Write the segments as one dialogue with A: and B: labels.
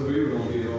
A: sapevo che ero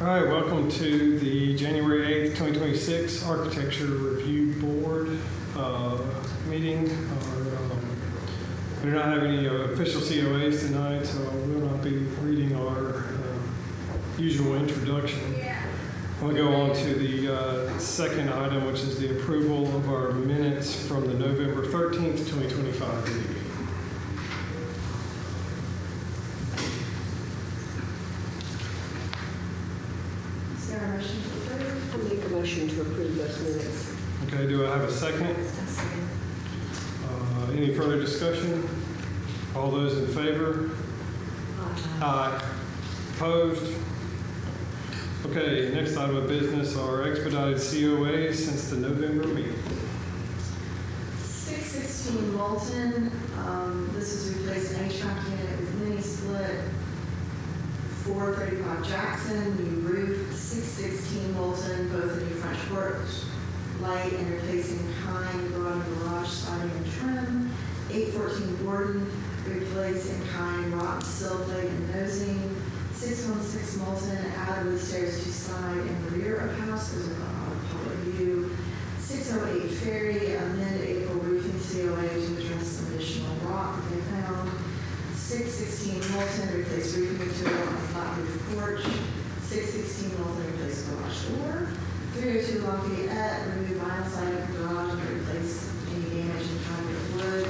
A: All right, welcome to the January 8th, 2026 Architecture Review Board meeting. We do not have any official COAs tonight, so we'll not be reading our usual introduction. We'll go on to the second item, which is the approval of our minutes from the November 13th, 2025 meeting.
B: Motion to approve those minutes.
A: Okay, do I have a second? Any further discussion? All those in favor? Aye. Opposed? Okay, next item of business are expedited COAs since the November meeting.
C: 616 Moulton, this is replaced an HVAC unit with mini split. 435 Jackson, new roof. 616 Moulton, both a new French porch light and replacing kind garage siding and trim. 814 Gordon, replace in kind rock sill plate and nosing. 616 Moulton, add wood stairs to side and rear of house. Those are not on public view. 608 Ferry, amend April roofing COA to address some additional rock that they found. 616 Moulton, replace roofing material on a flat roof porch. 616 Moulton, replace garage door. 302 Lafayette, remove vinyl siding from garage and replace any damage in concrete wood.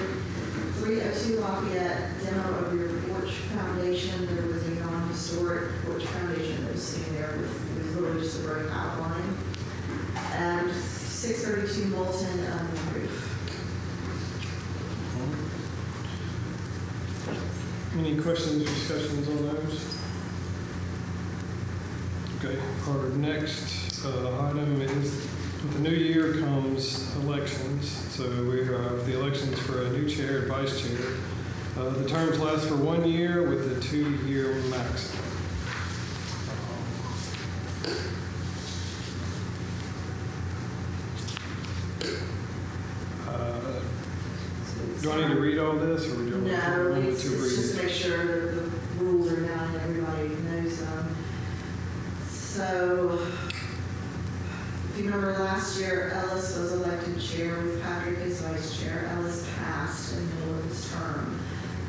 C: 302 Lafayette, demo of your porch foundation. There was a non-historic porch foundation that was sitting there with literally just a brick outline. And 632 Moulton, roof.
A: Any questions or discussions on those? Okay, our next item is, with the new year comes elections. So we have the elections for a new chair and vice chair. The terms last for 1 year with a 2-year maximum. Do I need to read all this, or would you
C: No,
A: want
C: it's
A: to read
C: just
A: it?
C: to make sure that the rules are known and everybody knows them. So, if you remember last year, Ellis was elected chair with Patrick as vice chair. Ellis passed in the middle of his term.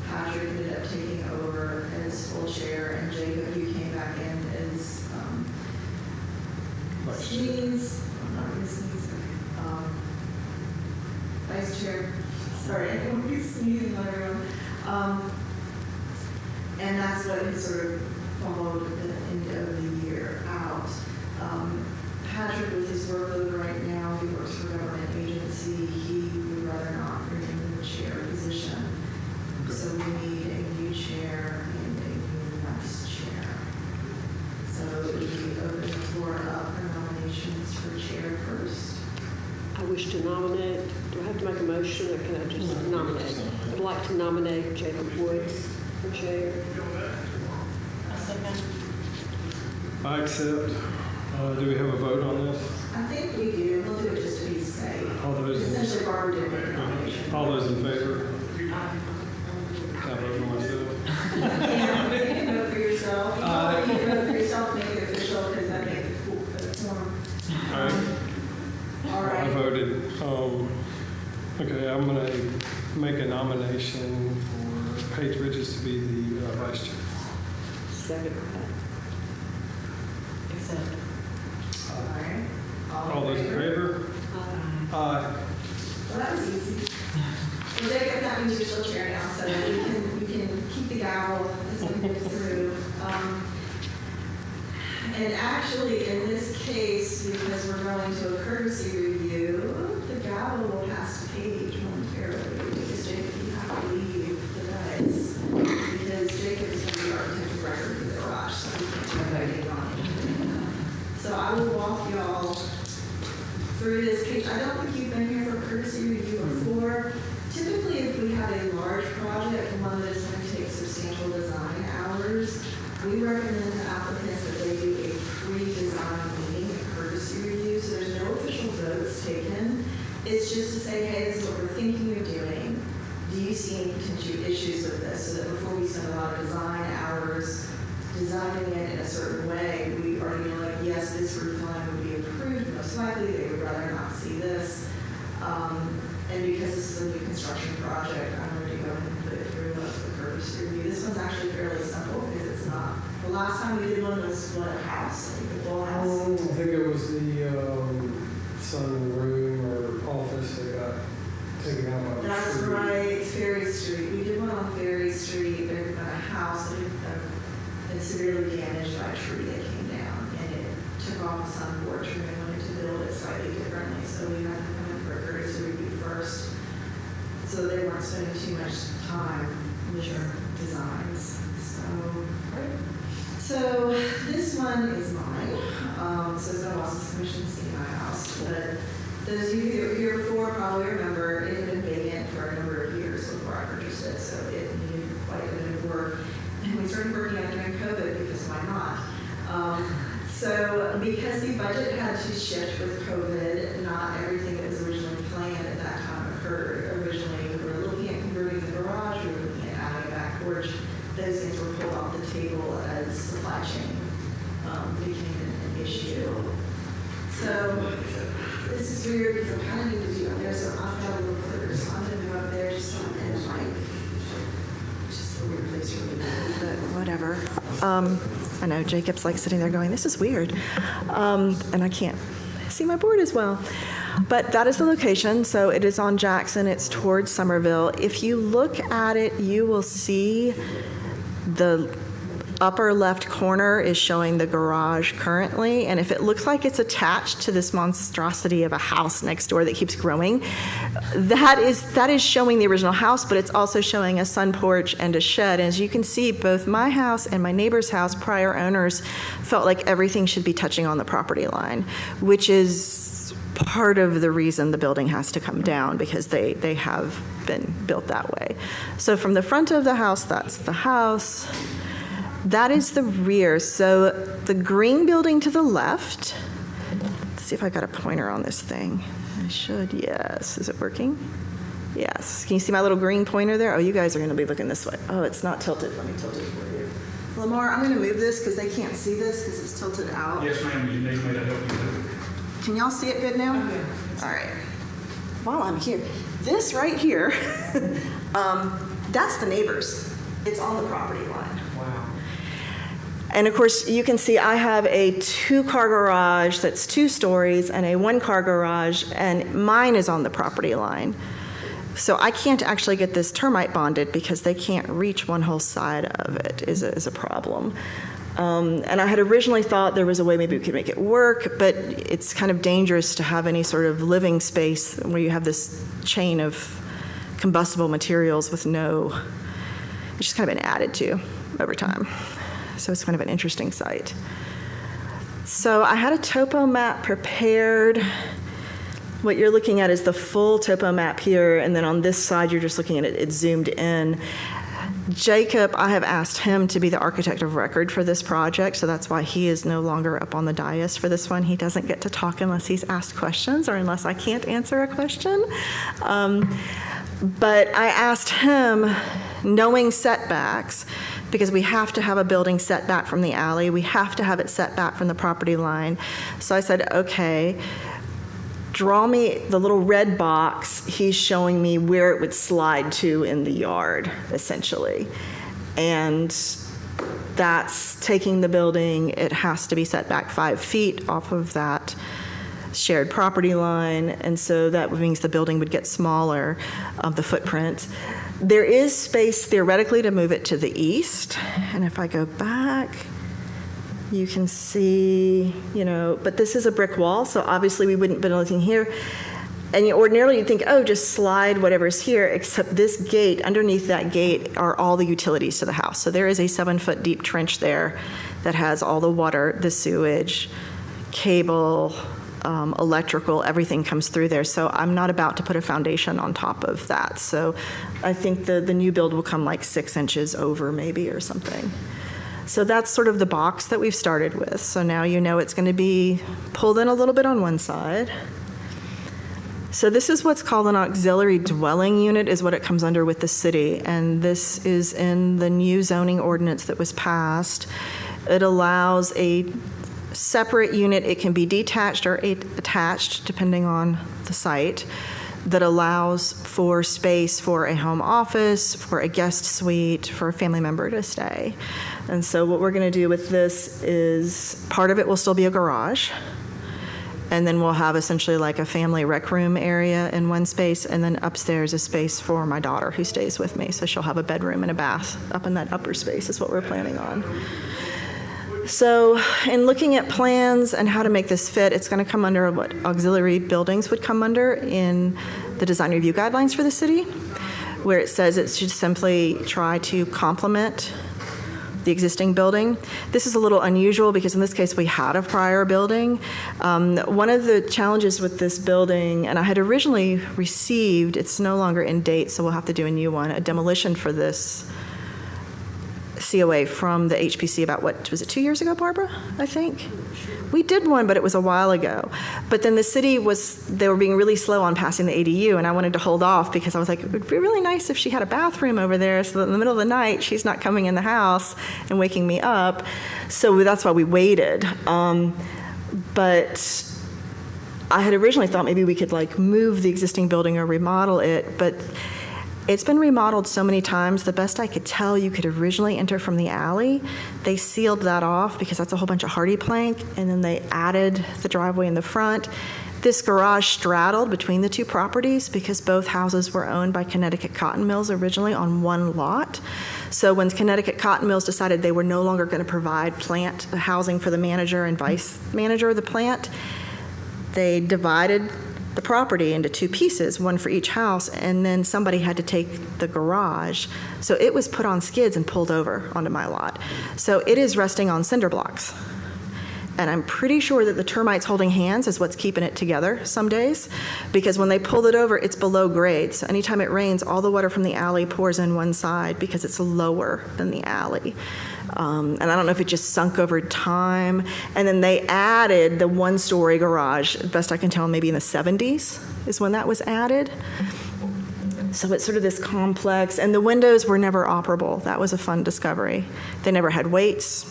C: Patrick ended up taking over as full chair, and Jacob, you came back in as
A: Vice chair.
C: Sneeze, not really Sneeze, vice chair. Sorry, I don't be sneezing on everyone. And that's what he sort of followed at the end of the year out. Patrick, with his workload right now, he works for a government agency. He would rather not remain in the chair position.
A: Okay.
C: So we need a new chair and a new vice chair. So we open the floor up for nominations for chair first.
B: I wish to nominate, do I have to make a motion or can I just nominate? I'd like to nominate Jacob Woods for chair.
A: I accept. Do we have a vote on this?
C: I think we do. We'll do it just to be safe.
A: All those in,
C: Essentially, Barbara did make a nomination.
A: all those in favor? Can I vote for myself?
C: You can vote for yourself. You can vote for yourself, make it official, because that makes it cool for the form.
A: All right.
C: All
A: I
C: right.
A: voted. Okay, I'm going to make a nomination for Paige Bridges to be the vice chair.
B: Second.
D: Accept.
C: All right.
A: All those in favor? Aye.
C: Well, that was easy. Well, Jacob, that means you're still chair now, so you can keep the gavel as we move through. And actually, in this case, because we're going to a courtesy review, the gavel will pass to Paige momentarily, because Jacob, you have to leave the dice, because Jacob is going to be architect of record for the garage, so we can't have voting on it. So I will walk y'all through this case. I don't think you've been here for a courtesy review before. Typically, if we have a large project, one that is going to take substantial design hours, we recommend to applicants that they do a pre-design meeting, a courtesy review, so there's no official votes taken. It's just to say, hey, this is what we're thinking of doing. Do you see any potential issues with this? So that before we spend a lot of design hours designing it in a certain way, we already know, like, yes, this roof line would be approved, most likely, they would rather not see this. And because this is a new construction project, I'm going to go ahead and put it through the courtesy review. This one's actually fairly simple because it's not, the last time we did one was what, a house, I think the full house.
A: I think it was the sunroom or office that got taken out by the
C: That's
A: tree.
C: right, Ferry Street. We did one on Ferry Street. There's been a house that had been severely damaged by a tree that came down, and it took off a sun porch, and they wanted to build it slightly differently, so we had to come in for a courtesy review first, so they weren't spending too much time with their designs. So this one is mine. So it's been a while since the commission's seen my house, but those of you who were here before probably remember it had been vacant for a number of years before I purchased it, so it needed quite a bit of work. And we started working on it during COVID because why not? So because the budget had to shift with COVID, not everything that was originally planned at that time occurred. Originally, we were looking at converting the garage, we were looking at adding a back porch. Those things were pulled off the table as supply chain became an issue. So this is weird because I kind of need to be up there, so I've got a little clicker, so I'm going to go up there just on the mic. Just a weird place for me, but whatever. I know Jacob's like sitting there going, this is weird. And I can't see my board as well. But that is the location. So it is on Jackson. It's towards Somerville. If you look at it, you will see the upper left corner is showing the garage currently, and if it looks like it's attached to this monstrosity of a house next door that keeps growing, that is showing the original house, but it's also showing a sun porch and a shed. And as you can see, both my house and my neighbor's house, prior owners felt like everything should be touching on the property line, which is part of the reason the building has to come down, because they have been built that way. So from the front of the house, that's the house. That is the rear. So the green building to the left, let's see if I got a pointer on this thing. I should, yes. Is it working? Yes. Can you see my little green pointer there? Oh, you guys are going to be looking this way. Oh, it's not tilted. Let me tilt it for you. Lamar, I'm going to move this because they can't see this because it's tilted out.
D: Yes, ma'am. You need me to help you.
C: Can y'all see it good now?
D: Okay.
C: All right. While I'm here, this right here, that's the neighbor's. It's on the property line.
D: Wow.
C: And of course, you can see I have a 2-car garage that's 2 stories and a 1-car garage, and mine is on the property line. So I can't actually get this termite bonded because they can't reach one whole side of it is a problem. And I had originally thought there was a way maybe we could make it work, but it's kind of dangerous to have any sort of living space where you have this chain of combustible materials with no, it's just kind of been added to over time. So it's kind of an interesting site. So I had a topo map prepared. What you're looking at is the full topo map here, and then on this side you're just looking at it, it's zoomed in. Jacob, I have asked him to be the architect of record for this project, so that's why he is no longer up on the dais for this one. He doesn't get to talk unless he's asked questions or unless I can't answer a question. But I asked him, knowing setbacks, because we have to have a building set back from the alley, we have to have it set back from the property line. So I said, okay, draw me the little red box. He's showing me where it would slide to in the yard, essentially. And that's taking the building, it has to be set back 5 feet off of that shared property line, and so that means the building would get smaller of the footprint. There is space theoretically to move it to the east, and if I go back, you can see, but this is a brick wall, so obviously we wouldn't build anything here. And ordinarily you'd think, oh, just slide whatever's here, except this gate, underneath that gate are all the utilities to the house. So there is a 7-foot deep trench there that has all the water, the sewage, cable, electrical, everything comes through there. So I'm not about to put a foundation on top of that. So I think the new build will come like 6 inches over maybe or something. So that's sort of the box that we've started with. So now you know it's going to be pulled in a little bit on one side.
E: So this is what's called an auxiliary dwelling unit is what it comes under with the city. And this is in the new zoning ordinance that was passed. It allows a separate unit. It can be detached or attached depending on the site, that allows for space for a home office, for a guest suite, for a family member to stay. And so what we're going to do with this is part of it will still be a garage. And then we'll have essentially like a family rec room area in one space, and then upstairs a space for my daughter who stays with me. So she'll have a bedroom and a bath up in that upper space is what we're planning on. So in looking at plans and how to make this fit, it's going to come under what auxiliary buildings would come under in the design review guidelines for the city, where it says it should simply try to complement the existing building. This is a little unusual because in this case we had a prior building. One of the challenges with this building, and I had originally received, it's no longer in date, so we'll have to do a new one, a demolition for this COA from the HPC about, what, was it 2 years ago, Barbara, I think? We did one, but it was a while ago. But then the city they were being really slow on passing the ADU, and I wanted to hold off because I was like, it would be really nice if she had a bathroom over there so that in the middle of the night, she's not coming in the house and waking me up. So that's why we waited. But I had originally thought maybe we could like move the existing building or remodel it, but it's been remodeled so many times. The best I could tell, you could originally enter from the alley. They sealed that off because that's a whole bunch of hardy plank, and then they added the driveway in the front. This garage straddled between the two properties because both houses were owned by Connecticut Cotton Mills originally on one lot. So when Connecticut Cotton Mills decided they were no longer going to provide plant housing for the manager and vice manager of the plant, they divided the property into two pieces, one for each house, and then somebody had to take the garage. So it was put on skids and pulled over onto my lot. So it is resting on cinder blocks. And I'm pretty sure that the termites holding hands is what's keeping it together some days, because when they pulled it over, it's below grade. So anytime it rains, all the water from the alley pours in one side because it's lower than the alley. And I don't know if it just sunk over time. And then they added the one-story garage, best I can tell, maybe in the 70s is when that was added. So it's sort of this complex. And the windows were never operable. That was a fun discovery. They never had weights.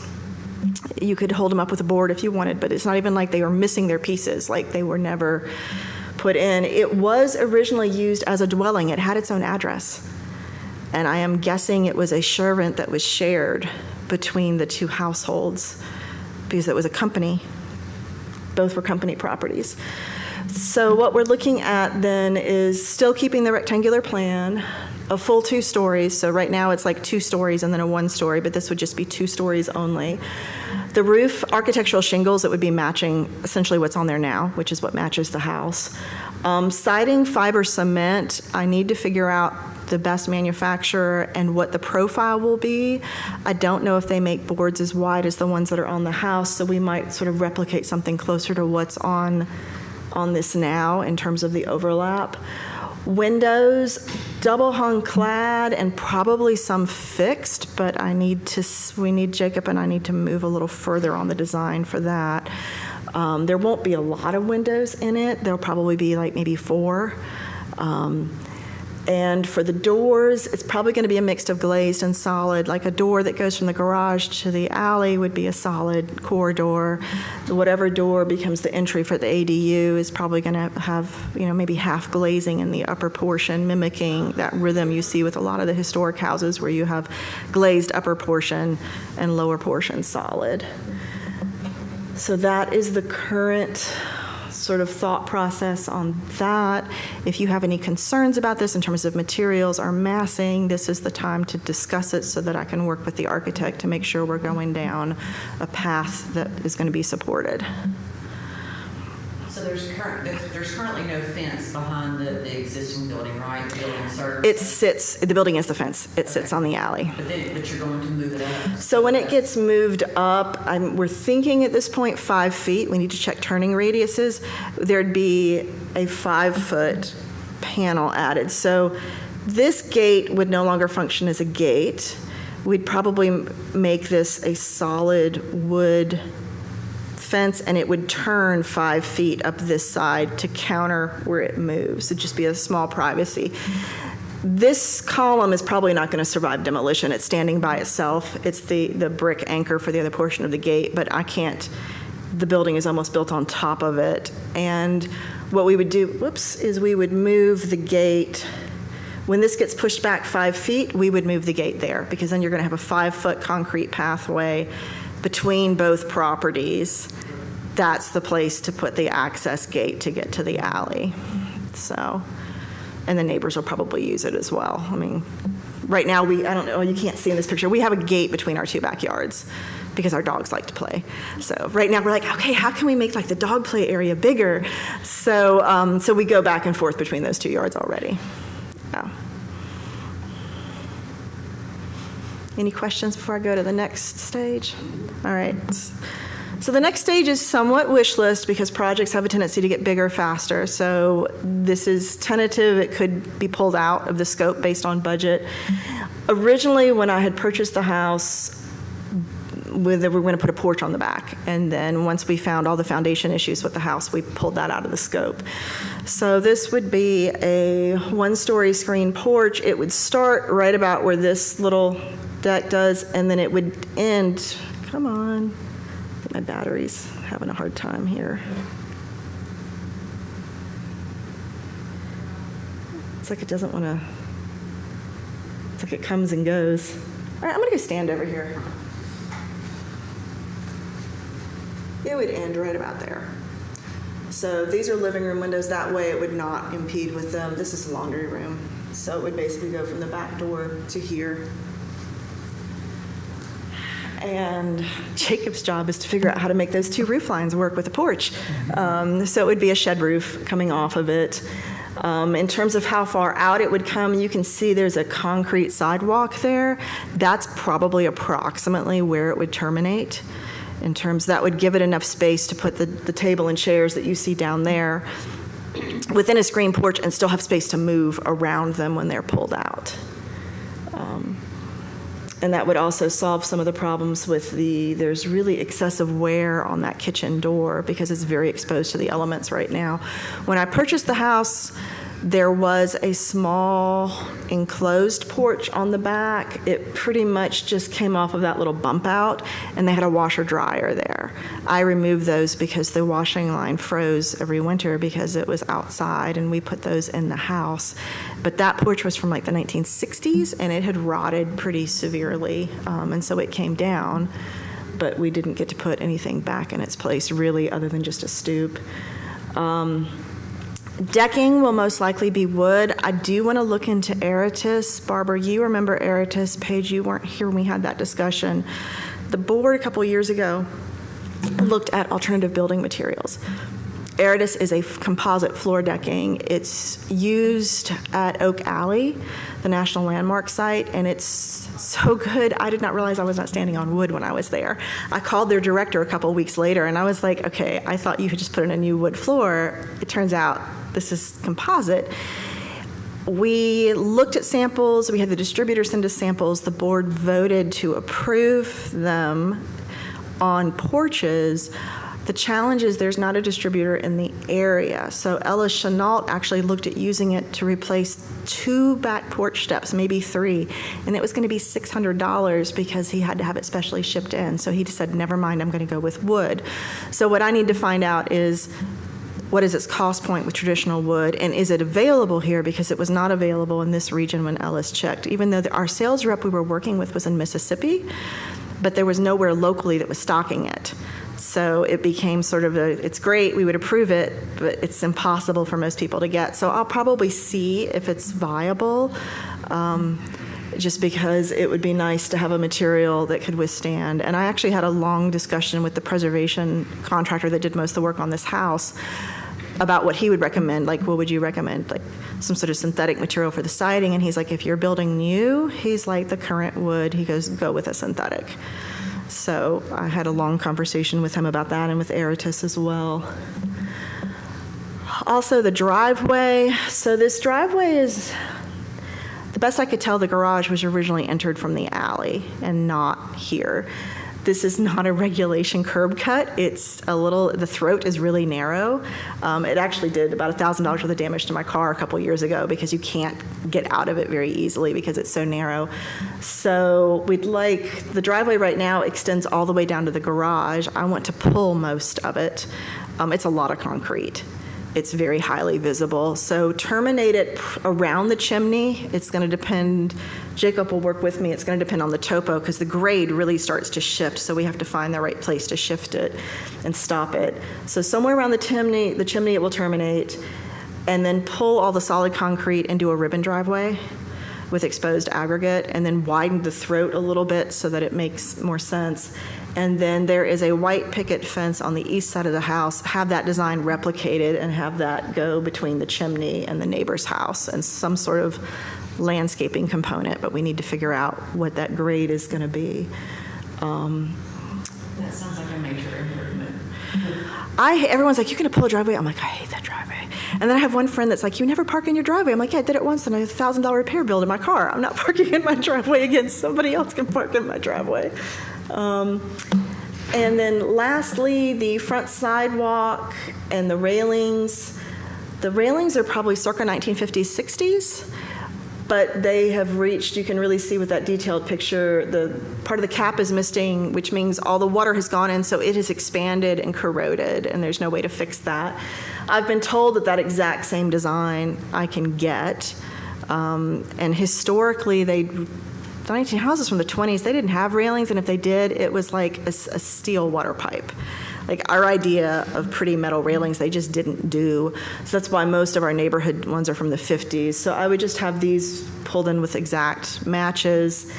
E: You could hold them up with a board if you wanted, but it's not even like they were missing their pieces, like they were never put in. It was originally used as a dwelling. It had its own address. And I am guessing it was a servant that was shared between the two households because it was a company. Both were company properties. So what we're looking at then is still keeping the rectangular plan, a full 2 stories. So right now it's like 2 stories and then a 1 story, but this would just be 2 stories only. The roof, architectural shingles that would be matching essentially what's on there now, which is what matches the house. Siding, fiber cement, I need to figure out the best manufacturer and what the profile will be. I don't know if they make boards as wide as the ones that are on the house, so we might sort of replicate something closer to what's on this now in terms of the overlap. Windows, double hung clad and probably some fixed, but we need Jacob and I need to move a little further on the design for that. There won't be a lot of windows in it. There'll probably be like maybe 4. And for the doors, it's probably going to be a mix of glazed and solid. Like a door that goes from the garage to the alley would be a solid core door. Whatever door becomes the entry for the ADU is probably going to have, maybe half glazing in the upper portion, mimicking that rhythm you see with a lot of the historic houses where you have glazed upper portion and lower portion solid. So that is the current sort of thought process on that. If you have any concerns about this in terms of materials or massing, this is the time to discuss it so that I can work with the architect to make sure we're going down a path that is going to be supported.
F: So there's currently no fence behind the existing building, right? The building
E: the building is the fence. It sits on the alley.
F: But you're going to move it up?
E: So when it gets moved up, we're thinking at this point 5 feet. We need to check turning radiuses. There'd be a 5-foot panel added. So this gate would no longer function as a gate. We'd probably make this a solid wood fence, and it would turn 5 feet up this side to counter where it moves. It'd just be a small privacy. This column is probably not going to survive demolition. It's standing by itself. It's the brick anchor for the other portion of the gate, but I can't, the building is almost built on top of it. And what we would do, is we would move the gate. When this gets pushed back 5 feet, we would move the gate there, because then you're going to have a 5-foot concrete pathway between both properties. That's the place to put the access gate to get to the alley. So, and the neighbors will probably use it as well. I mean, right now I don't know, you can't see in this picture, we have a gate between our 2 backyards because our dogs like to play. So right now we're like, okay, how can we make like the dog play area bigger? So, so we go back and forth between those 2 yards already. Yeah. Any questions before I go to the next stage? All right. So the next stage is somewhat wish list because projects have a tendency to get bigger faster. So this is tentative. It could be pulled out of the scope based on budget. Originally, when I had purchased the house, we were going to put a porch on the back. And then once we found all the foundation issues with the house, we pulled that out of the scope. So this would be a 1-story screen porch. It would start right about where this little deck does, and then it would end, come on, my battery's having a hard time here. It's like it doesn't want to, it's like it comes and goes. All right, I'm going to go stand over here. It would end right about there. So these are living room windows. That way it would not impede with them. This is the laundry room. So it would basically go from the back door to here. And Jacob's job is to figure out how to make those 2 roof lines work with the porch. So it would be a shed roof coming off of it. In terms of how far out it would come, you can see there's a concrete sidewalk there. That's probably approximately where it would terminate. In terms, that would give it enough space to put the table and chairs that you see down there within a screen porch and still have space to move around them when they're pulled out. And that would also solve some of the problems with there's really excessive wear on that kitchen door because it's very exposed to the elements right now. When I purchased the house, there was a small enclosed porch on the back. It pretty much just came off of that little bump out, and they had a washer dryer there. I removed those because the washing line froze every winter because it was outside, and we put those in the house. But that porch was from like the 1960s, and it had rotted pretty severely, and so it came down. But we didn't get to put anything back in its place, really, other than just a stoop. Decking will most likely be wood. I do want to look into Aeritus. Barbara, you remember Aeritus. Paige, you weren't here when we had that discussion. The board a couple years ago looked at alternative building materials. Aeritus is a composite floor decking. It's used at Oak Alley, the National Landmark site, and it's so good. I did not realize I was not standing on wood when I was there. I called their director a couple weeks later, and I was like, okay, I thought you had just put in a new wood floor. It turns out this is composite. We looked at samples. We had the distributor send us samples. The board voted to approve them on porches. The challenge is there's not a distributor in the area. So Ellis Chenault actually looked at using it to replace 2 back porch steps, maybe 3, and it was going to be $600 because he had to have it specially shipped in. So he said, never mind, I'm going to go with wood. So what I need to find out is, what is its cost point with traditional wood, and is it available here? Because it was not available in this region when Ellis checked. Even though our sales rep we were working with was in Mississippi, but there was nowhere locally that was stocking it. So it became sort of it's great, we would approve it, but it's impossible for most people to get. So I'll probably see if it's viable, just because it would be nice to have a material that could withstand. And I actually had a long discussion with the preservation contractor that did most of the work on this house about what he would recommend. Like, what would you recommend? Like some sort of synthetic material for the siding? And he's like, if you're building new, he's like, the current wood, he goes, go with a synthetic. So I had a long conversation with him about that, and with Aeritus as well. Also the driveway. So this driveway is, the best I could tell, the garage was originally entered from the alley and not here. This is not a regulation curb cut. It's the throat is really narrow. It actually did about $1,000 worth of damage to my car a couple years ago because you can't get out of it very easily because it's so narrow. So the driveway right now extends all the way down to the garage. I want to pull most of it. It's a lot of concrete. It's very highly visible. So terminate it around the chimney. It's going to depend, Jacob will work with me, it's going to depend on the topo because the grade really starts to shift, so we have to find the right place to shift it and stop it. So somewhere around the chimney it will terminate, and then pull all the solid concrete into a ribbon driveway with exposed aggregate, and then widen the throat a little bit so that it makes more sense. And then there is a white picket fence on the east side of the house. Have that design replicated and have that go between the chimney and the neighbor's house, and some sort of landscaping component, but we need to figure out what that grade is going to be.
F: That sounds like a major improvement.
E: Everyone's like, you're going to pull a driveway? I'm like, I hate that driveway. And then I have one friend that's like, you never park in your driveway. I'm like, yeah, I did it once and I had a $1,000 repair bill in my car. I'm not parking in my driveway again. Somebody else can park in my driveway. And then lastly, the front sidewalk and the railings. The railings are probably circa 1950s, 60s, but they have reached, you can really see with that detailed picture, the part of the cap is missing, which means all the water has gone in, so it has expanded and corroded, and there's no way to fix that. I've been told that exact same design I can get, and historically, the 19 houses from the 20s, they didn't have railings, and if they did, it was like a steel water pipe. Like our idea of pretty metal railings, they just didn't do. So that's why most of our neighborhood ones are from the 50s. So I would just have these pulled in with exact matches.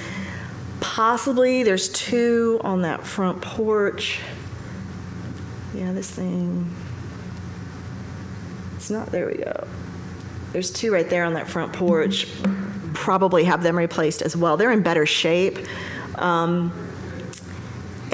E: Possibly there's 2 on that front porch. Yeah, this thing. It's not, there we go. There's 2 right there on that front porch. Probably have them replaced as well. They're in better shape.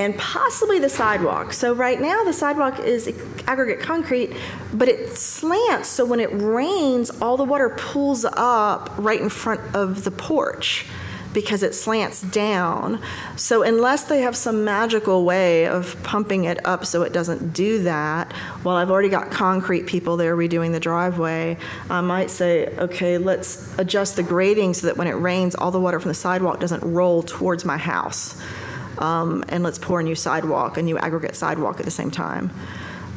E: And possibly the sidewalk. So right now the sidewalk is aggregate concrete, but it slants, so when it rains, all the water pools up right in front of the porch because it slants down. So unless they have some magical way of pumping it up so it doesn't do that, while I've already got concrete people there redoing the driveway, I might say, okay, let's adjust the grading so that when it rains, all the water from the sidewalk doesn't roll towards my house. And let's pour a new aggregate sidewalk at the same time.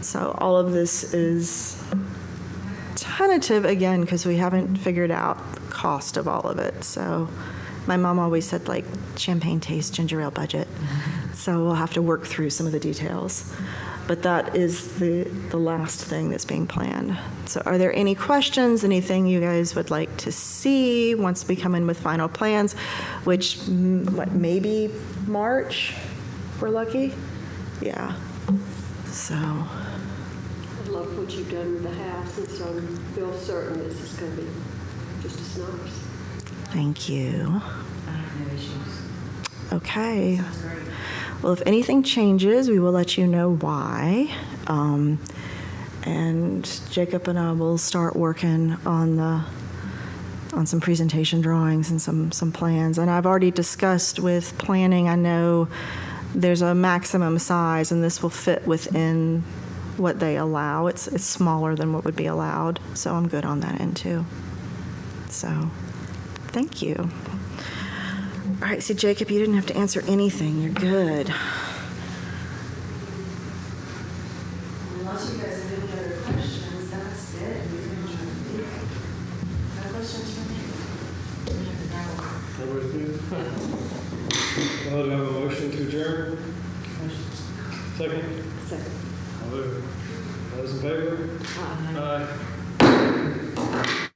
E: So all of this is tentative again because we haven't figured out the cost of all of it. So my mom always said, like, champagne taste, ginger ale budget. So we'll have to work through some of the details. But that is the last thing that's being planned. So are there any questions, anything you guys would like to see once we come in with final plans, which, maybe March, if we're lucky? Yeah. So.
B: I love what you've done with the house, and so I feel certain this is going to be just as nice.
E: Thank you.
F: I have no issues.
E: Okay.
F: Sounds great.
E: Well, if anything changes, we will let you know why. And Jacob and I will start working on some presentation drawings and some plans. And I've already discussed with planning, I know there's a maximum size, and this will fit within what they allow. It's smaller than what would be allowed, so I'm good on that end too. So, thank you. All right, so Jacob, you didn't have to answer anything. You're good.
C: Unless you guys have any other questions, that's it. You can adjourn the meeting. No questions from me?
A: Everybody's good? Well, do I have a motion to adjourn? Second?
B: Second.
A: All those in favor?
B: Aye.
A: Aye.